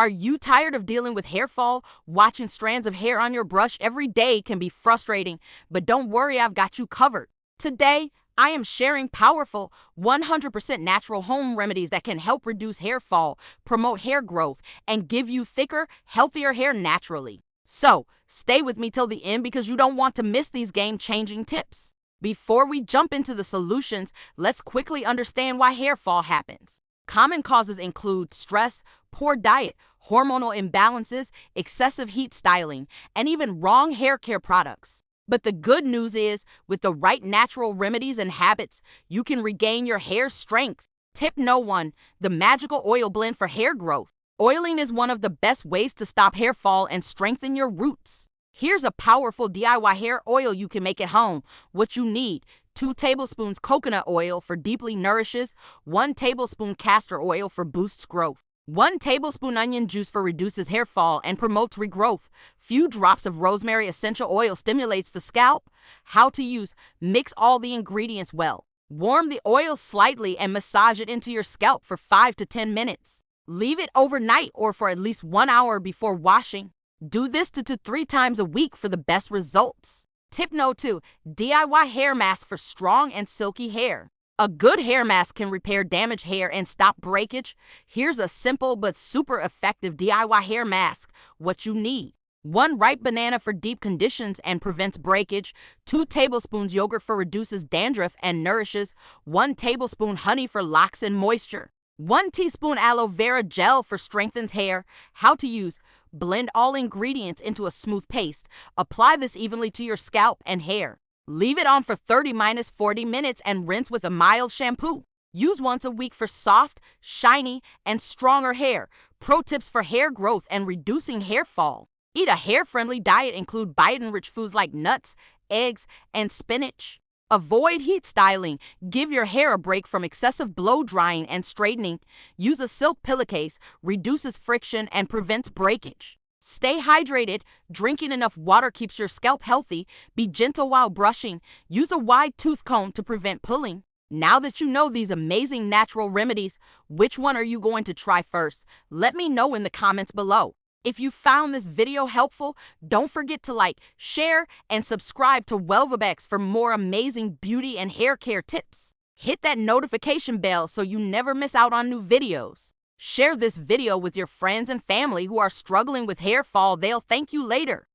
Are you tired of dealing with hair fall? Watching strands of hair on your brush every day can be frustrating, but don't worry, I've got you covered. Today, I am sharing powerful, 100% natural home remedies that can help reduce hair fall, promote hair growth, and give you thicker, healthier hair naturally. So, stay with me till the end because you don't want to miss these game-changing tips. Before we jump into the solutions, let's quickly understand why hair fall happens. Common causes include stress, poor diet, hormonal imbalances, excessive heat styling, and even wrong hair care products. But the good news is, with the right natural remedies and habits, you can regain your hair's strength. Tip no 1. The magical oil blend for hair growth. Oiling is one of the best ways to stop hair fall and strengthen your roots. Here's a powerful DIY hair oil you can make at home. What you need: 2 tablespoons coconut oil for deeply nourishes, 1 tablespoon castor oil for boosts growth, 1 tablespoon onion juice for reduces hair fall and promotes regrowth, few drops of rosemary essential oil stimulates the scalp. How to use: mix all the ingredients well. Warm the oil slightly and massage it into your scalp for 5 to 10 minutes. Leave it overnight or for at least 1 hour before washing. Do this 2 to 3 times a week for the best results. Tip no 2. DIY hair mask for strong and silky hair. A good hair mask can repair damaged hair and stop breakage. Here's a simple but super effective DIY hair mask. What you need: 1 ripe banana for deep conditions and prevents breakage, 2 tablespoons yogurt for reduces dandruff and nourishes, 1 tablespoon honey for locks and moisture, 1 teaspoon aloe vera gel for strengthens hair. How to use: blend all ingredients into a smooth paste. Apply this evenly to your scalp and hair. Leave it on for 30-40 minutes and rinse with a mild shampoo. Use once a week for soft, shiny, and stronger hair. Pro tips for hair growth and reducing hair fall. Eat a hair-friendly diet. Include biotin-rich foods like nuts, eggs, and spinach. Avoid heat styling. Give your hair a break from excessive blow drying and straightening. Use a silk pillowcase, reduces friction and prevents breakage. Stay hydrated. Drinking enough water keeps your scalp healthy. Be gentle while brushing. Use a wide tooth comb to prevent pulling. Now that you know these amazing natural remedies, which one are you going to try first? Let me know in the comments below. If you found this video helpful, don't forget to like, share, and subscribe to Wellvibex for more amazing beauty and hair care tips. Hit that notification bell so you never miss out on new videos. Share this video with your friends and family who are struggling with hair fall. They'll thank you later.